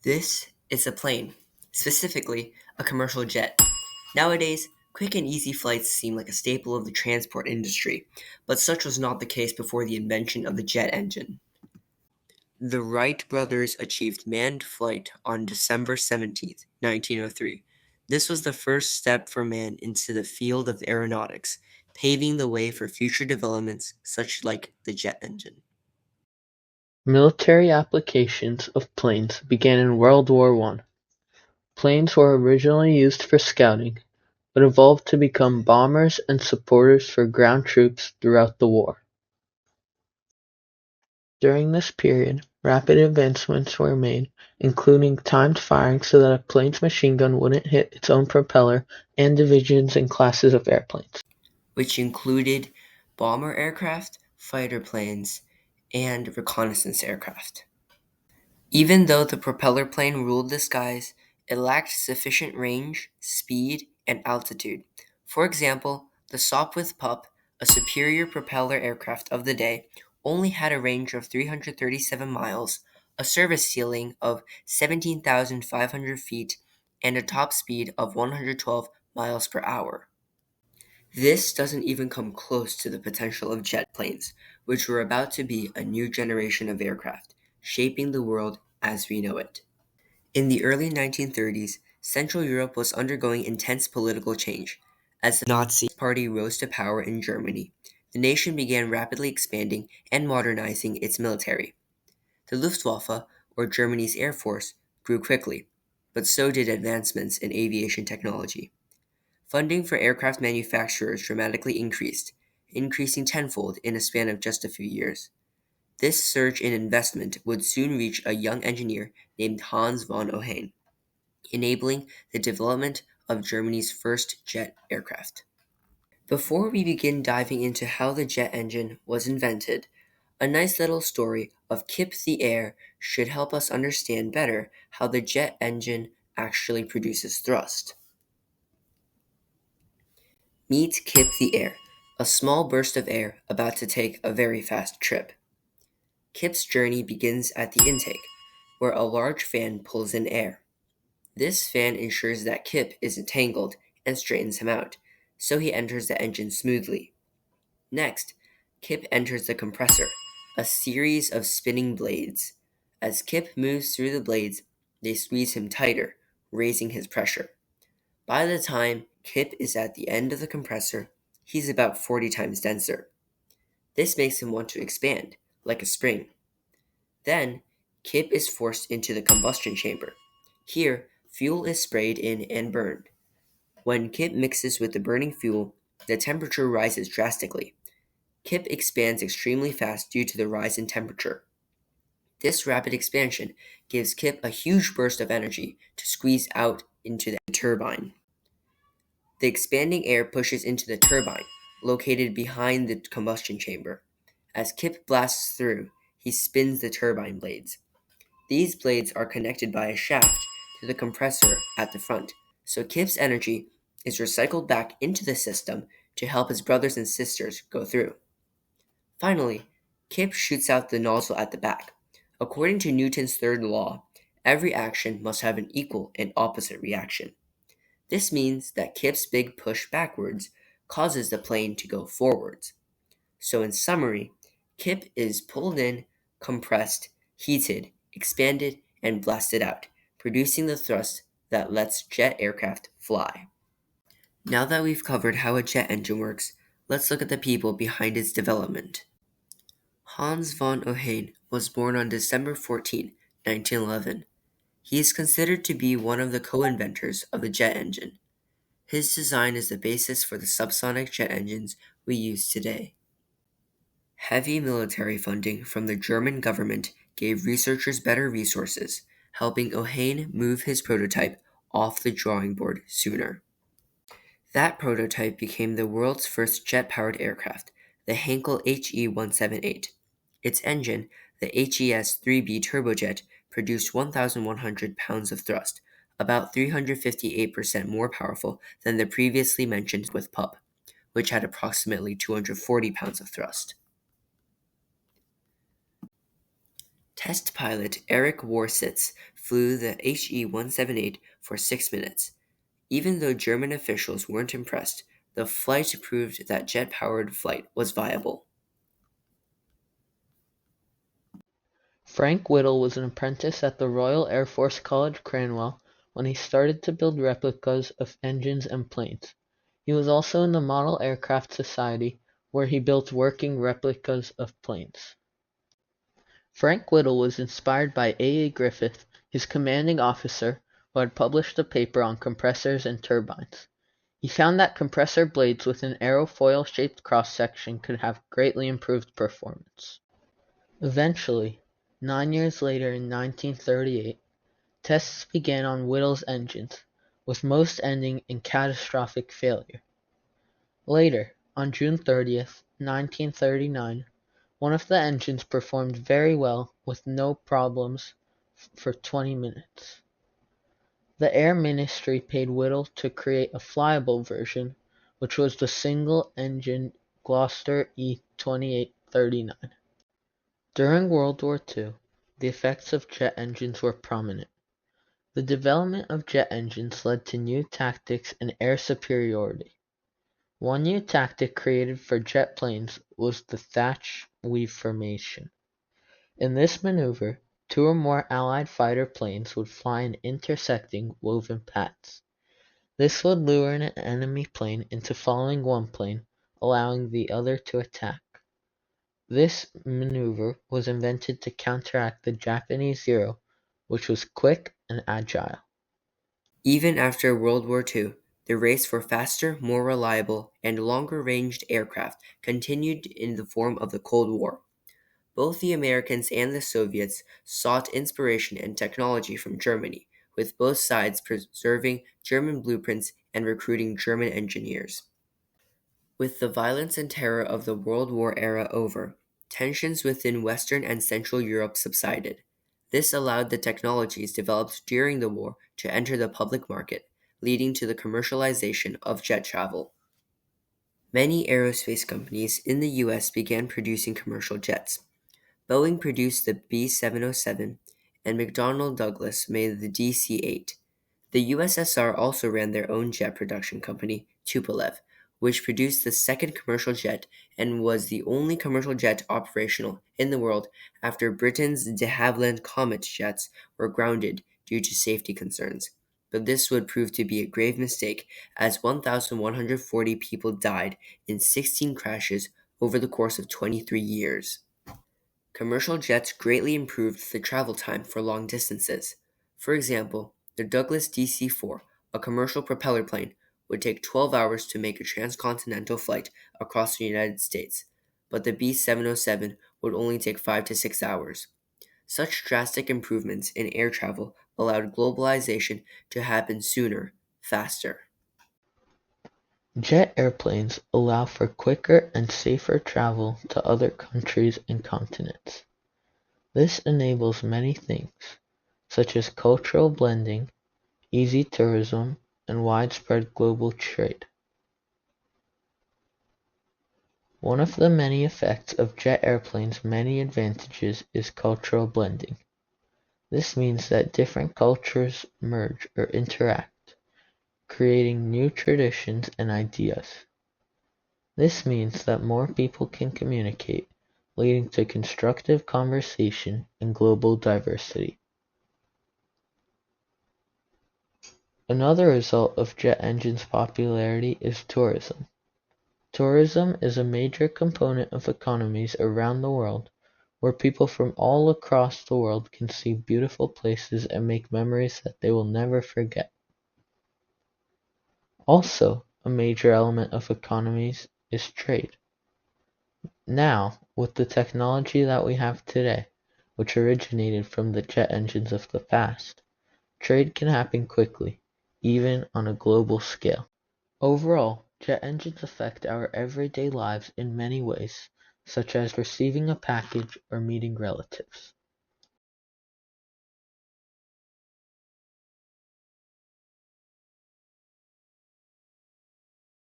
This is a plane, specifically a commercial jet. Nowadays, quick and easy flights seem like a staple of the transport industry, but such was not the case before the invention of the jet engine. The Wright brothers achieved manned flight on December 17th, 1903. This was the first step for man into the field of aeronautics, paving the way for future developments such like the jet engine. Military applications of planes began in World War One. Planes were originally used for scouting, but evolved to become bombers and supporters for ground troops throughout the war. During this period, rapid advancements were made, including timed firing so that a plane's machine gun wouldn't hit its own propeller, and divisions and classes of airplanes. Which included bomber aircraft, fighter planes, and reconnaissance aircraft. Even though the propeller plane ruled the skies, it lacked sufficient range, speed, and altitude. For example, the Sopwith Pup, a superior propeller aircraft of the day, only had a range of 337 miles, a service ceiling of 17,500 feet, and a top speed of 112 miles per hour. This doesn't even come close to the potential of jet planes, which were about to be a new generation of aircraft, shaping the world as we know it. In the early 1930s, Central Europe was undergoing intense political change. As the Nazi Party rose to power in Germany, the nation began rapidly expanding and modernizing its military. The Luftwaffe, or Germany's Air Force, grew quickly, but so did advancements in aviation technology. Funding for aircraft manufacturers dramatically increased, increasing tenfold in a span of just a few years. This surge in investment would soon reach a young engineer named Hans von Ohain, enabling the development of Germany's first jet aircraft. Before we begin diving into how the jet engine was invented, a nice little story of Kip the Air should help us understand better how the jet engine actually produces thrust. Meet Kip the Air, a small burst of air about to take a very fast trip. Kip's journey begins at the intake, where a large fan pulls in air. This fan ensures that Kip isn't tangled and straightens him out, so he enters the engine smoothly. Next, Kip enters the compressor, a series of spinning blades. As Kip moves through the blades, they squeeze him tighter, raising his pressure. By the time Kip is at the end of the compressor, he's about 40 times denser. This makes him want to expand, like a spring. Then, Kip is forced into the combustion chamber. Here, fuel is sprayed in and burned. When Kip mixes with the burning fuel, the temperature rises drastically. Kip expands extremely fast due to the rise in temperature. This rapid expansion gives Kip a huge burst of energy to squeeze out into the turbine. The expanding air pushes into the turbine, located behind the combustion chamber. As Kip blasts through, he spins the turbine blades. These blades are connected by a shaft to the compressor at the front, so Kip's energy is recycled back into the system to help his brothers and sisters go through. Finally, Kip shoots out the nozzle at the back. According to Newton's third law, every action must have an equal and opposite reaction. This means that Kip's big push backwards causes the plane to go forwards. So, in summary, Kip is pulled in, compressed, heated, expanded, and blasted out, producing the thrust that lets jet aircraft fly. Now that we've covered how a jet engine works, let's look at the people behind its development. Hans von Ohain was born on December 14, 1911. He is considered to be one of the co-inventors of the jet engine. His design is the basis for the subsonic jet engines we use today. Heavy military funding from the German government gave researchers better resources, helping Ohain move his prototype off the drawing board sooner. That prototype became the world's first jet-powered aircraft, the Heinkel HE-178. Its engine, the HES-3B turbojet, produced 1,100 pounds of thrust, about 358% more powerful than the previously mentioned with Pup, which had approximately 240 pounds of thrust. Test pilot Eric Warsitz flew the HE-178 for 6 minutes. Even though German officials weren't impressed, the flight proved that jet-powered flight was viable. Frank Whittle was an apprentice at the Royal Air Force College Cranwell when he started to build replicas of engines and planes. He was also in the Model Aircraft Society, where he built working replicas of planes. Frank Whittle was inspired by A. A. Griffith, his commanding officer, who had published a paper on compressors and turbines. He found that compressor blades with an aerofoil-shaped cross-section could have greatly improved performance. Eventually, 9 years later in 1938, tests began on Whittle's engines, with most ending in catastrophic failure. Later, on June 30th, 1939, one of the engines performed very well with no problems for 20 minutes. The Air Ministry paid Whittle to create a flyable version, which was the single-engine Gloster E-2839. During World War II, the effects of jet engines were prominent. The development of jet engines led to new tactics and air superiority. One new tactic created for jet planes was the Thatch Weave formation. In this maneuver, two or more Allied fighter planes would fly in intersecting woven paths. This would lure an enemy plane into following one plane, allowing the other to attack. This maneuver was invented to counteract the Japanese Zero, which was quick and agile. Even after World War II, the race for faster, more reliable, and longer-ranged aircraft continued in the form of the Cold War. Both the Americans and the Soviets sought inspiration and technology from Germany, with both sides preserving German blueprints and recruiting German engineers. With the violence and terror of the World War era over, tensions within Western and Central Europe subsided. This allowed the technologies developed during the war to enter the public market, leading to the commercialization of jet travel. Many aerospace companies in the US began producing commercial jets. Boeing produced the B-707, and McDonnell Douglas made the DC-8. The USSR also ran their own jet production company, Tupolev, which produced the second commercial jet and was the only commercial jet operational in the world after Britain's de Havilland Comet jets were grounded due to safety concerns. But this would prove to be a grave mistake, as 1,140 people died in 16 crashes over the course of 23 years. Commercial jets greatly improved the travel time for long distances. For example, the Douglas DC-4, a commercial propeller plane, would take 12 hours to make a transcontinental flight across the United States, but the B-707 would only take 5 to 6 hours. Such drastic improvements in air travel allowed globalization to happen sooner, faster. Jet airplanes allow for quicker and safer travel to other countries and continents. This enables many things, such as cultural blending, easy tourism, and widespread global trade. One of the many effects of jet airplanes' many advantages is cultural blending. This means that different cultures merge or interact, creating new traditions and ideas. This means that more people can communicate, leading to constructive conversation and global diversity. Another result of jet engines' popularity is tourism. Tourism is a major component of economies around the world, where people from all across the world can see beautiful places and make memories that they will never forget. Also, a major element of economies is trade. Now, with the technology that we have today, which originated from the jet engines of the past, trade can happen quickly, even on a global scale. Overall, jet engines affect our everyday lives in many ways, such as receiving a package or meeting relatives.